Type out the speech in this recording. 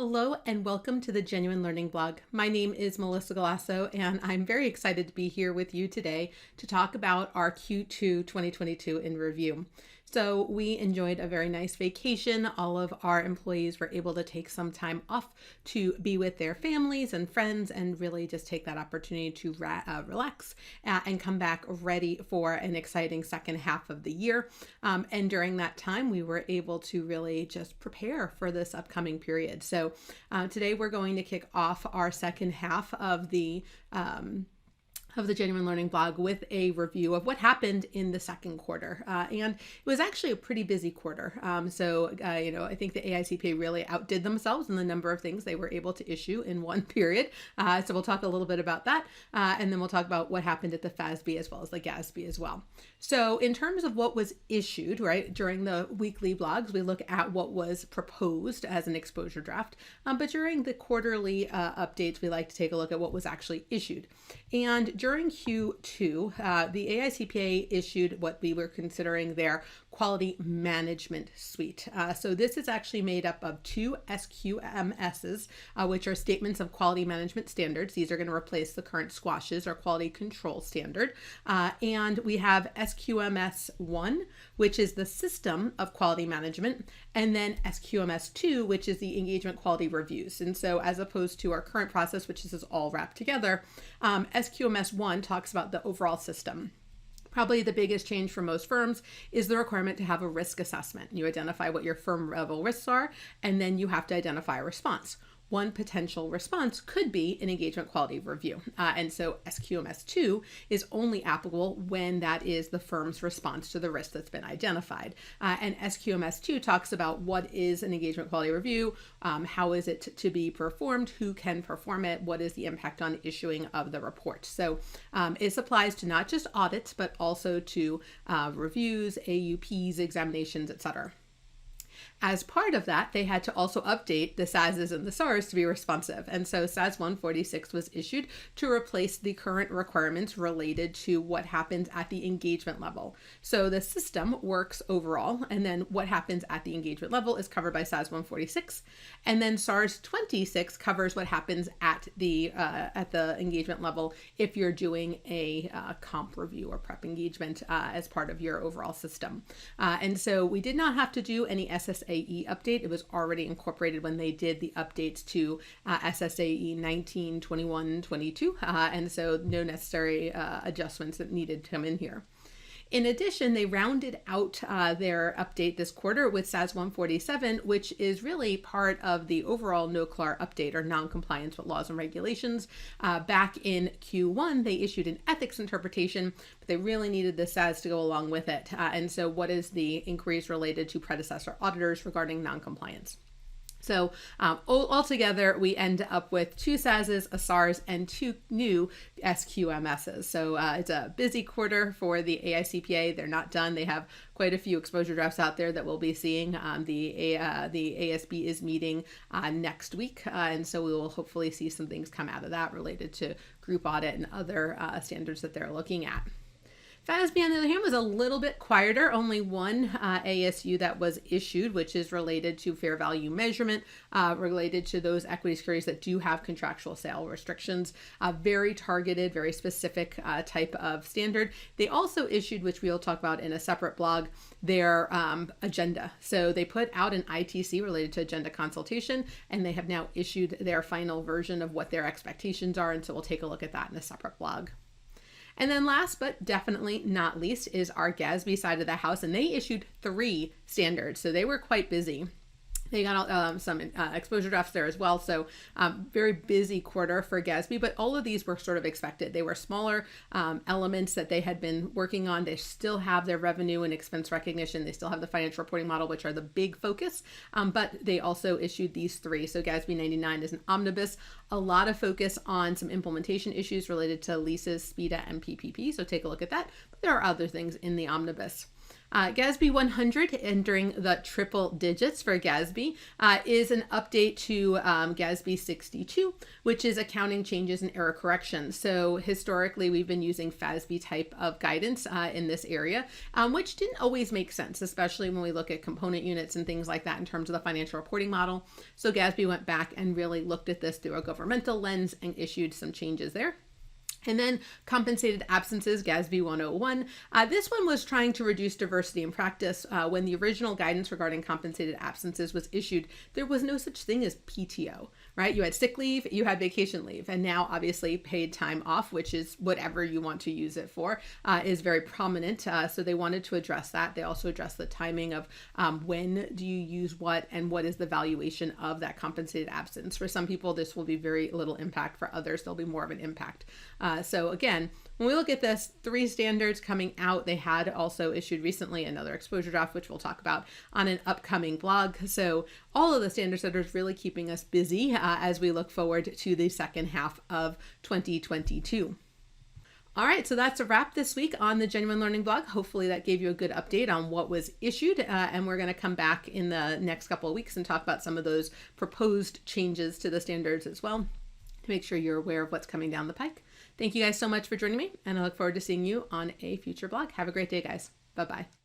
Hello and welcome to the Genuine Learning Blog. My name is Melissa Galasso and I'm very excited to be here with you today to talk about our Q2 2022 in review. So we enjoyed a very nice vacation. All of our employees were able to take some time off to be with their families and friends and really just take that opportunity to relax and come back ready for an exciting second half of the year. And during that time, we were able to really just prepare for this upcoming period. So today we're going to kick off our second half of the Genuine Learning Blog with a review of what happened in the second quarter. And it was actually a pretty busy quarter. I think the AICPA really outdid themselves in the number of things they were able to issue in one period. So we'll talk a little bit about that. And then we'll talk about what happened at the FASB as well as the GASB as well. So in terms of what was issued, right, during the weekly blogs, we look at what was proposed as an exposure draft. But during the quarterly updates, we like to take a look at what was actually issued. And during Q2, the AICPA issued what we were considering their quality management suite. So this is actually made up of two SQMSs, which are statements of quality management standards. These are going to replace the current SQUAShes or quality control standard. And we have SQMS 1, which is the system of quality management, and then SQMS 2, which is the engagement quality reviews. And so as opposed to our current process, which is all wrapped together, SQMS 1 talks about the overall system. Probably the biggest change for most firms is the requirement to have a risk assessment. You identify what your firm level risks are, and then you have to identify a response. One potential response could be an engagement quality review. And so SQMS 2 is only applicable when that is the firm's response to the risk that's been identified. And SQMS 2 talks about what is an engagement quality review, how is it to be performed, who can perform it, what is the impact on issuing of the report. So this applies to not just audits, but also to reviews, AUPs, examinations, etc. As part of that, they had to also update the SASs and the SARs to be responsive. And so SAS 146 was issued to replace the current requirements related to what happens at the engagement level. So the system works overall, and then what happens at the engagement level is covered by SAS 146. And then SARS 26 covers what happens at the engagement level if you're doing a comp review or prep engagement as part of your overall system. And so we did not have to do any SSAE update. It was already incorporated when they did the updates to SSAE 19, 21, 22. And so no necessary adjustments that needed to come in here. In addition, they rounded out their update this quarter with SAS 147, which is really part of the overall NOCLAR update or non-compliance with laws and regulations. Back in Q1, they issued an ethics interpretation, but they really needed the SAS to go along with it. And so what is the inquiries related to predecessor auditors regarding non-compliance? So altogether, we end up with two SASs, a SARs, and two new SQMSs. So it's a busy quarter for the AICPA. They're not done. They have quite a few exposure drafts out there that we'll be seeing. The ASB is meeting next week, and so we will hopefully see some things come out of that related to group audit and other standards that they're looking at. FASB, on the other hand, was a little bit quieter. Only one ASU that was issued, which is related to fair value measurement, related to those equity securities that do have contractual sale restrictions. Very targeted, very specific type of standard. They also issued, which we'll talk about in a separate blog, their agenda. So they put out an ITC related to agenda consultation, and they have now issued their final version of what their expectations are. And so we'll take a look at that in a separate blog. And then last but definitely not least is our GASB side of the house, and they issued 3 standards. So they were quite busy. They got some exposure drafts there as well. So very busy quarter for GASB, but all of these were sort of expected. They were smaller elements that they had been working on. They still have their revenue and expense recognition. They still have the financial reporting model, which are the big focus, but they also issued these 3. So GASB 99 is an omnibus, a lot of focus on some implementation issues related to leases, SPIDA, and PPP. So take a look at that. But there are other things in the omnibus. GASB 100, entering the triple digits for GASB, is an update to GASB 62, which is accounting changes and error corrections. So historically, we've been using FASB type of guidance in this area, which didn't always make sense, especially when we look at component units and things like that in terms of the financial reporting model. So GASB went back and really looked at this through a governmental lens and issued some changes there. And then compensated absences, GASB 101. This one was trying to reduce diversity in practice. When the original guidance regarding compensated absences was issued, there was no such thing as PTO, right? You had sick leave, you had vacation leave, and now obviously paid time off, which is whatever you want to use it for, is very prominent. So they wanted to address that. They also addressed the timing of when do you use what and what is the valuation of that compensated absence. For some people, this will be very little impact. For others, there'll be more of an impact. So again, when we look at this, 3 standards coming out, they had also issued recently another exposure draft, which we'll talk about on an upcoming blog. So all of the standard setters really keeping us busy as we look forward to the second half of 2022. All right, so that's a wrap this week on the Genuine Learning blog. Hopefully that gave you a good update on what was issued, and we're going to come back in the next couple of weeks and talk about some of those proposed changes to the standards as well, to make sure you're aware of what's coming down the pike. Thank you guys so much for joining me, and I look forward to seeing you on a future blog. Have a great day, guys. Bye-bye.